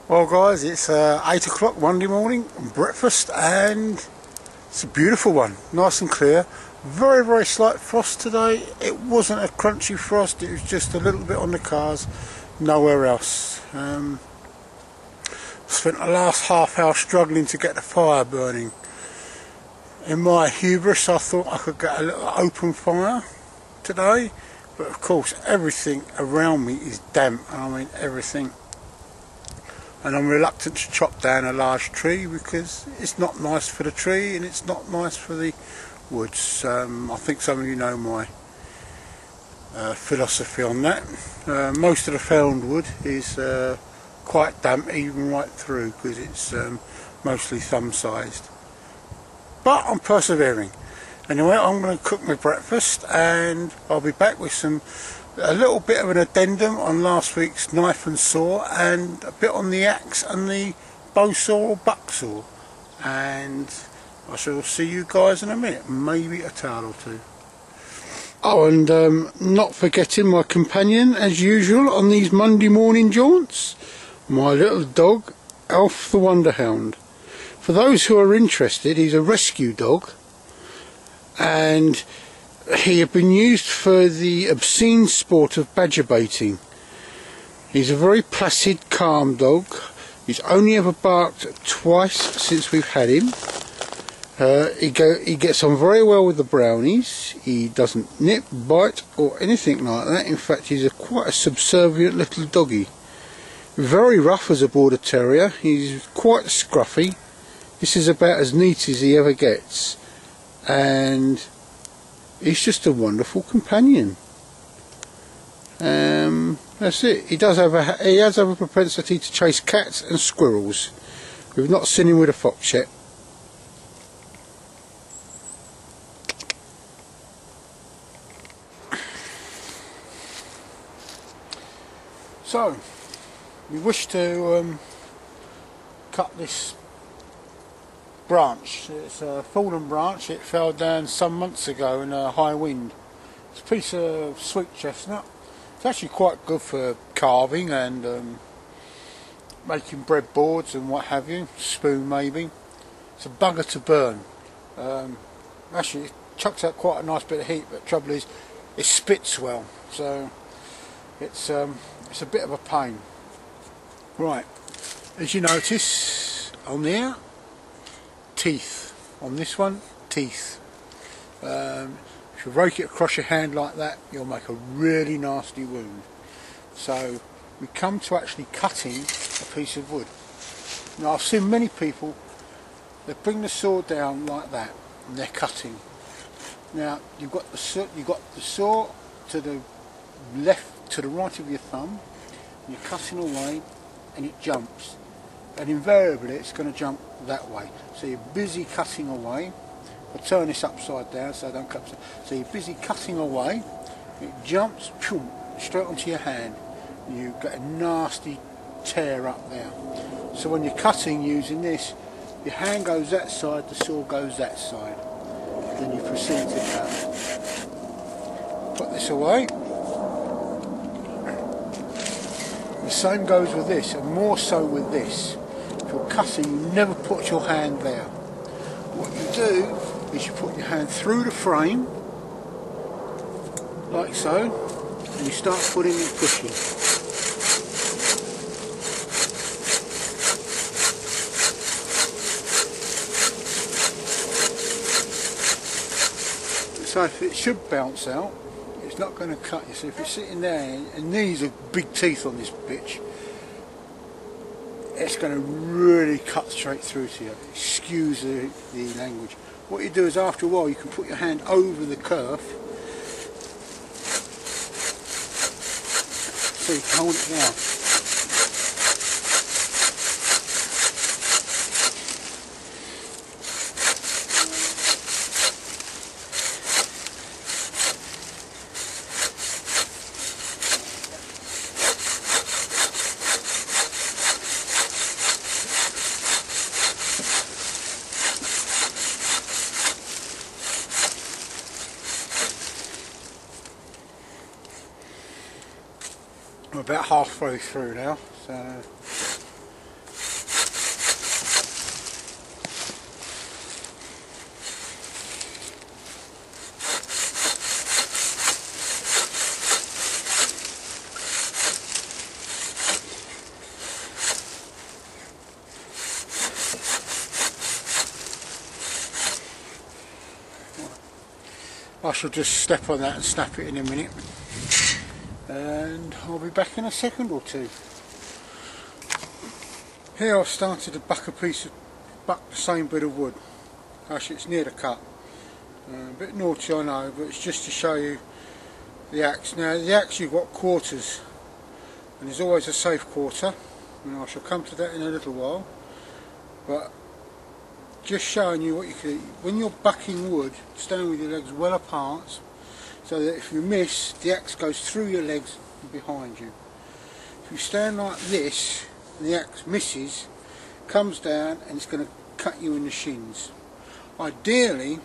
Well guys, it's 8 o'clock Monday morning, breakfast, and it's a beautiful one, nice and clear. Very slight frost today. It wasn't a crunchy frost, it was just a little bit on the cars, nowhere else. Spent the last half hour struggling to get the fire burning. In my hubris I thought I could get a little open fire today, but of course everything around me is damp, and I mean everything. And I'm reluctant to chop down a large tree because it's not nice for the tree and it's not nice for the woods. I think some of you know my philosophy on that. Most of the found wood is quite damp even right through because it's mostly thumb sized. But I'm persevering. Anyway, I'm going to cook my breakfast and I'll be back with a little bit of an addendum on last week's knife and saw, and a bit on the axe and the bow saw or buck saw, and I shall see you guys in a minute, maybe a tale or two. Oh, and not forgetting my companion as usual on these Monday morning jaunts, my little dog Alf the Wonderhound. For those who are interested, he's a rescue dog, and he had been used for the obscene sport of badger baiting. He's a very placid, calm dog. He's only ever barked twice since we've had him. He gets on very well with the brownies. He doesn't nip, bite or anything like that. In fact, he's quite a subservient little doggy. Very rough as a border terrier. He's quite scruffy. This is about as neat as he ever gets. And he's just a wonderful companion. That's it. He does have a propensity to chase cats and squirrels. We've not seen him with a fox yet. So, we wish to cut this branch. It's a fallen branch. It fell down some months ago in a high wind. It's a piece of sweet chestnut. It's actually quite good for carving and making bread boards and what have you, spoon maybe. It's a bugger to burn. Actually it chucks out quite a nice bit of heat, but the trouble is it spits well, so it's a bit of a pain. Right, as you notice on there, teeth. On this one, teeth. If you rake it across your hand like that, you'll make a really nasty wound. So we come to actually cutting a piece of wood. Now I've seen many people, they bring the saw down like that and they're cutting. Now you've got the saw to the left, to the right of your thumb, and you're cutting away and it jumps. And invariably it's going to jump that way. So you're busy cutting away. I'll turn this upside down so I don't cut. So you're busy cutting away, it jumps straight onto your hand. You get a nasty tear up there. So when you're cutting using this, your hand goes that side, the saw goes that side. Then you proceed to cut. Put this away. The same goes with this, and more so with this. If you're cutting, you never put your hand there. What you do is you put your hand through the frame, like so, and you start putting and pushing. So if it should bounce out, it's not going to cut you. So if you're sitting there, and these are big teeth on this bitch, it's going to really cut straight through to you. Excuse the language. What you do is after a while you can put your hand over the kerf so you can hold it down. I'm about halfway through now, so I shall just step on that and snap it in a minute, and I'll be back in a second or two. Here I've started to buck the same bit of wood. Actually, it's near the cut. A bit naughty, I know, but it's just to show you the axe. Now the axe, you've got quarters, and there's always a safe quarter, and I shall come to that in a little while, but just showing you what you can do. When you're bucking wood, stand with your legs well apart, so that if you miss, the axe goes through your legs and behind you. If you stand like this and the axe misses, comes down and it's going to cut you in the shins. Ideally,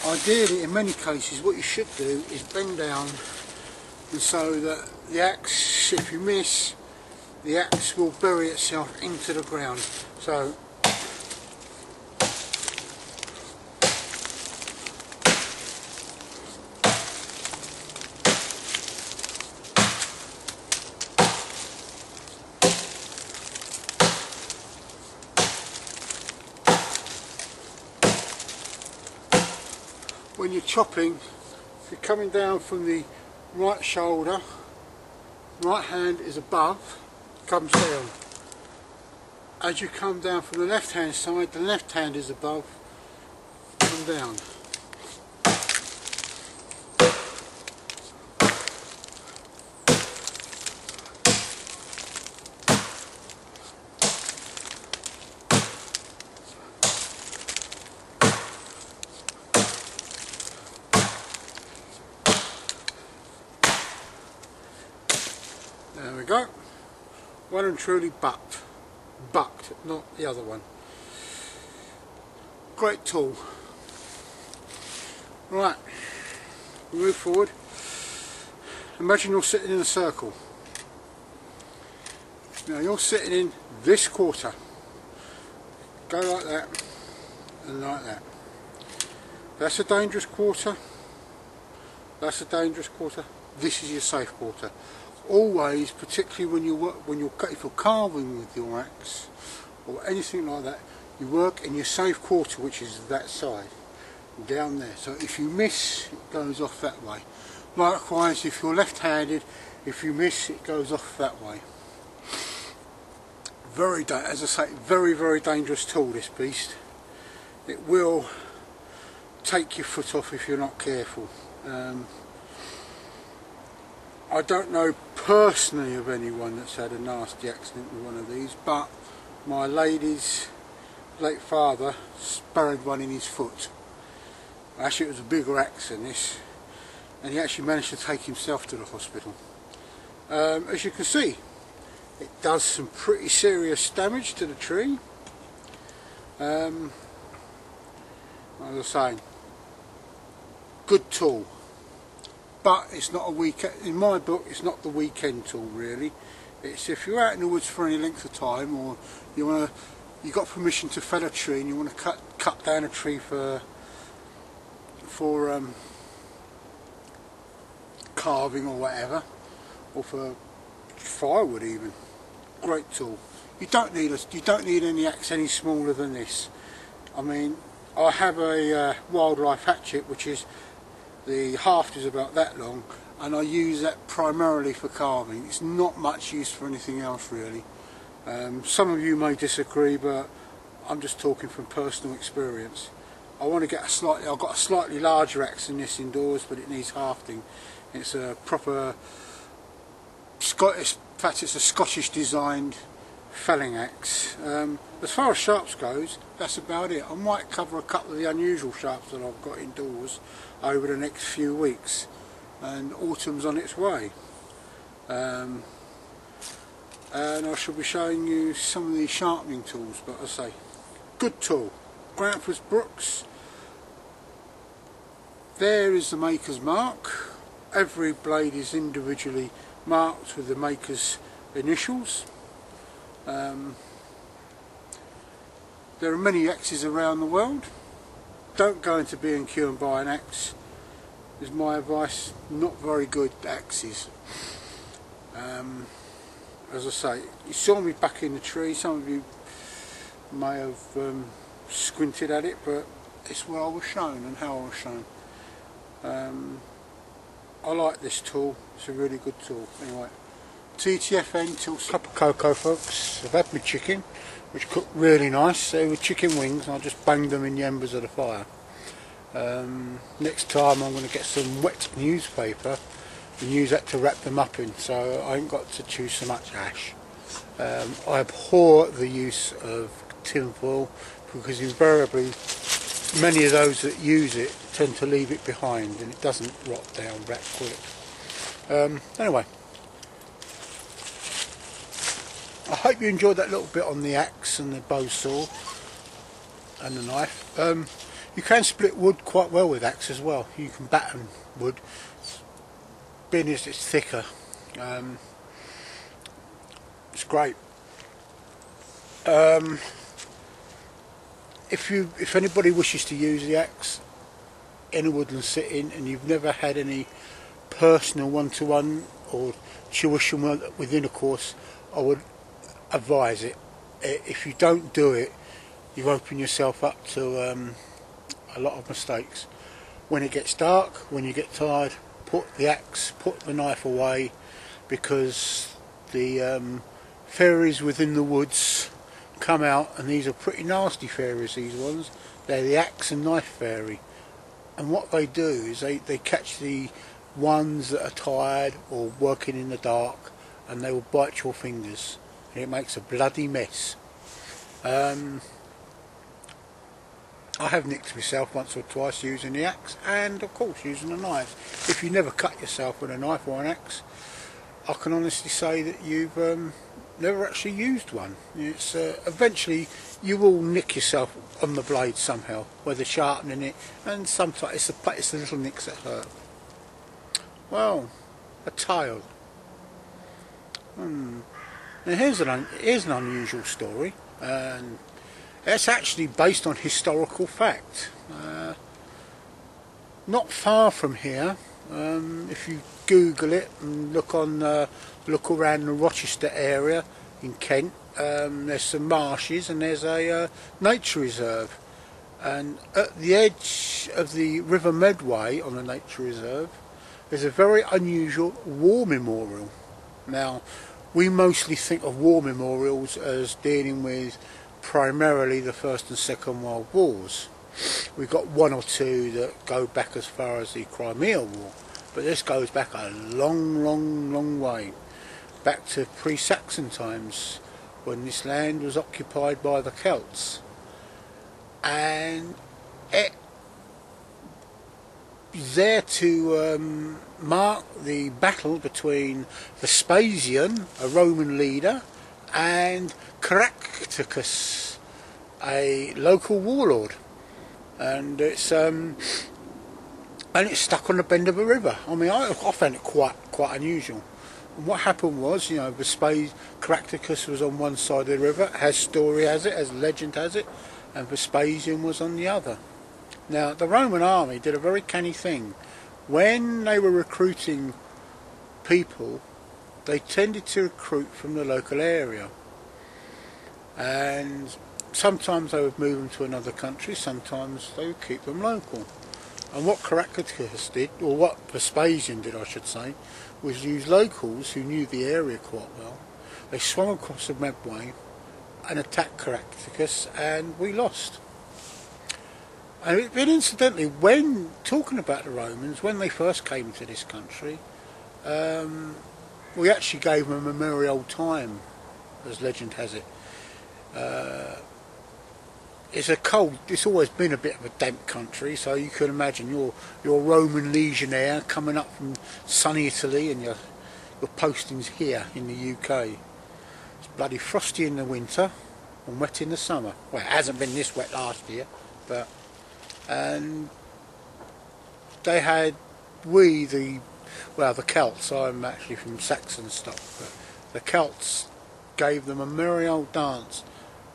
ideally in many cases, what you should do is bend down, and so that the axe, if you miss, the axe will bury itself into the ground. So when you're chopping, if you're coming down from the right shoulder, right hand is above, comes down. As you come down from the left hand side, the left hand is above, come down. There we go. Well and truly bucked, not the other one. Great tool. Right, move forward. Imagine you're sitting in a circle. Now you're sitting in this quarter. Go like that and like that. That's a dangerous quarter. That's a dangerous quarter. This is your safe quarter. Always, particularly if you're carving with your axe or anything like that, you work in your safe quarter, which is that side, down there. So if you miss, it goes off that way. Likewise, if you're left-handed, if you miss, it goes off that way. As I say, very, very dangerous tool, this beast. It will take your foot off if you're not careful. I don't know personally of anyone that's had a nasty accident with one of these, but my lady's late father buried one in his foot. Actually, it was a bigger axe than this, and he actually managed to take himself to the hospital. As you can see, it does some pretty serious damage to the tree. As I was saying, good tool. But it's not a weekend, in my book, it's not the weekend tool really. It's if you're out in the woods for any length of time, or you got permission to fell a tree and you want to cut down a tree for carving or whatever, or for firewood even. Great tool. You don't need any axe any smaller than this. I mean, I have a wildlife hatchet, which is, the haft is about that long, and I use that primarily for carving. It's not much use for anything else really. Some of you may disagree, but I'm just talking from personal experience. I want to get I've got a slightly larger axe than this indoors, but it needs hafting. It's a proper Scottish, in fact it's a Scottish designed felling axe. As far as sharps goes, that's about it. I might cover a couple of the unusual sharps that I've got indoors over the next few weeks, and autumn's on its way, and I shall be showing you some of these sharpening tools. But I say, good tool. Granford's Brooks. There is the maker's mark. Every blade is individually marked with the maker's initials. There are many axes around the world. Don't go into B&Q and buy an axe, is my advice. Not very good axes. As I say, you saw me back in the tree. Some of you may have squinted at it, but it's where I was shown and how I was shown. I like this tool, it's a really good tool. Anyway, TTFN till cup of cocoa, folks. I've had my chicken, which cooked really nice. They were chicken wings and I just banged them in the embers of the fire. Next time I'm going to get some wet newspaper and use that to wrap them up in, so I ain't got to chew so much ash. I abhor the use of tin foil because invariably many of those that use it tend to leave it behind and it doesn't rot down that quick. Anyway, I hope you enjoyed that little bit on the axe and the bow saw and the knife. You can split wood quite well with axe as well. You can batten wood, being as it's thicker. It's great. If anybody wishes to use the axe in a woodland sitting and you've never had any personal one-to-one or tuition within a course, I would advise it. If you don't do it, you open yourself up to a lot of mistakes. When it gets dark, when you get tired, put the axe, put the knife away, because the fairies within the woods come out, and these are pretty nasty fairies, these ones. They're the axe and knife fairy, and what they do is they catch the ones that are tired or working in the dark, and they will bite your fingers and it makes a bloody mess. I have nicked myself once or twice using the axe, and of course using a knife. If you never cut yourself with a knife or an axe, I can honestly say that you've never actually used one. It's eventually you will nick yourself on the blade somehow, whether sharpening it, and sometimes it's the little nicks that hurt. Well, a tale. Now here's an unusual story, and it's actually based on historical fact. Not far from here, if you Google it and look around the Rochester area in Kent, there's some marshes and there's a nature reserve, and at the edge of the River Medway on the nature reserve there's a very unusual war memorial. Now, we mostly think of war memorials as dealing with primarily the First and Second World Wars. We've got one or two that go back as far as the Crimea War, but this goes back a long way, back to pre-Saxon times, when this land was occupied by the Celts, and it was there to mark the battle between Vespasian, a Roman leader, and Caractacus, a local warlord, and it's stuck on the bend of a river. I mean, I found it quite unusual. And what happened was, you know, Caractacus was on one side of the river, as story has it, as legend has it, and Vespasian was on the other. Now, the Roman army did a very canny thing. When they were recruiting people, they tended to recruit from the local area, and sometimes they would move them to another country, sometimes they would keep them local. And what Caractacus did, or what Vespasian did I should say, was use locals who knew the area quite well. They swung across the Medway and attacked Caractacus, and we lost. And incidentally, when talking about the Romans, when they first came to this country, we actually gave them a merry old time, as legend has it. It's always been a bit of a damp country, so you can imagine your Roman legionnaire coming up from sunny Italy and your postings here in the UK. It's bloody frosty in the winter and wet in the summer. Well, it hasn't been this wet last year, but... And they had, the Celts, I'm actually from Saxon stock, but the Celts gave them a merry old dance,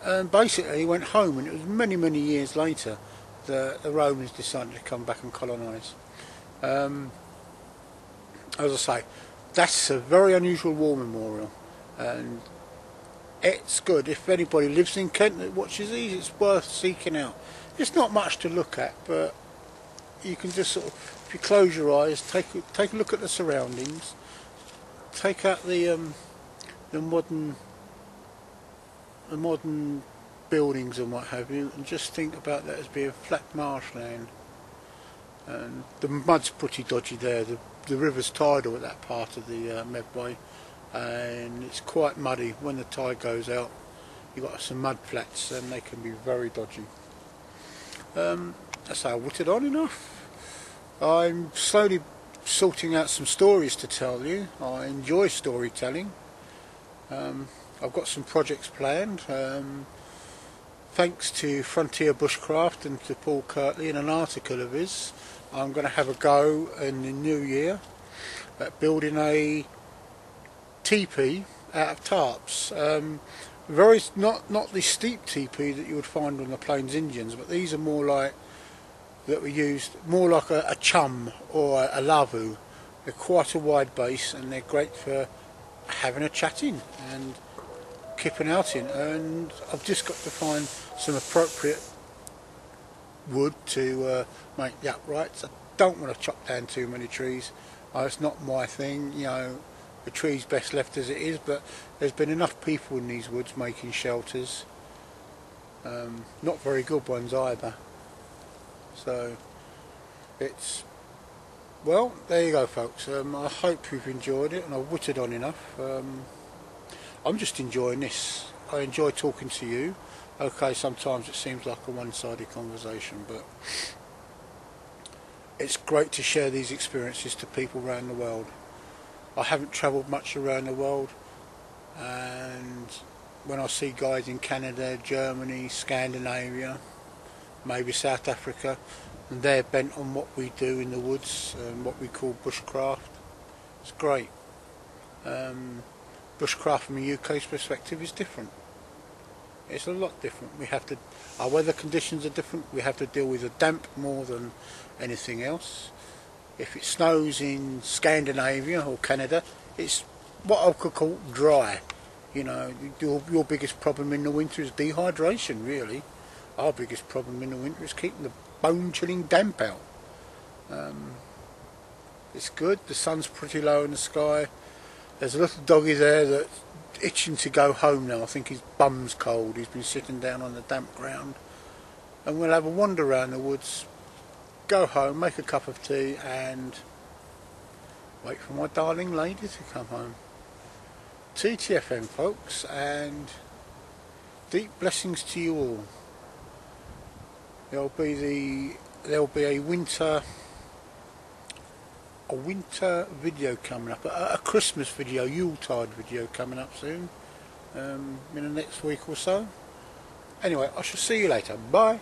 and basically went home, and it was many years later that the Romans decided to come back and colonise. As I say, that's a very unusual war memorial, and it's good. If anybody lives in Kent that watches these, it's worth seeking out. It's not much to look at, but you can just sort of, if you close your eyes, take a look at the surroundings, take out the modern buildings and what have you, and just think about that as being flat marshland. And the mud's pretty dodgy there. The river's tidal at that part of the Medway, and it's quite muddy. When the tide goes out, you've got some mud flats, and they can be very dodgy. That's how I whittled on enough. I'm slowly sorting out some stories to tell you. I enjoy storytelling. I've got some projects planned. Thanks to Frontier Bushcraft and to Paul Kirtley in an article of his, I'm going to have a go in the new year at building a teepee out of tarps. Not the steep teepee that you would find on the Plains Indians, but these are more like that were used more like a chum or a lavu. They're quite a wide base, and they're great for having a chatting and kipping out in. And I've just got to find some appropriate wood to make the uprights. I don't want to chop down too many trees. It's not my thing, you know. The tree's best left as it is, but there's been enough people in these woods making shelters. Not very good ones either. So it's, well, there you go folks. I hope you've enjoyed it, and I've whittled on enough. I'm just enjoying this. I enjoy talking to you. Okay, sometimes it seems like a one-sided conversation, but it's great to share these experiences to people around the world. I haven't travelled much around the world, and when I see guys in Canada, Germany, Scandinavia, maybe South Africa, and they're bent on what we do in the woods and what we call bushcraft, it's great. Bushcraft from a UK's perspective is different. It's a lot different. Our weather conditions are different. We have to deal with the damp more than anything else. If it snows in Scandinavia or Canada, it's what I could call dry. You know, your biggest problem in the winter is dehydration, really. Our biggest problem in the winter is keeping the bone-chilling damp out. It's good. The sun's pretty low in the sky. There's a little doggy there that's itching to go home now. I think his bum's cold. He's been sitting down on the damp ground. And we'll have a wander around the woods, go home, make a cup of tea, and wait for my darling lady to come home. TTFN folks, and deep blessings to you all. There'll be a winter video coming up, a Christmas video, Yuletide video coming up soon, in the next week or so. Anyway, I shall see you later. Bye.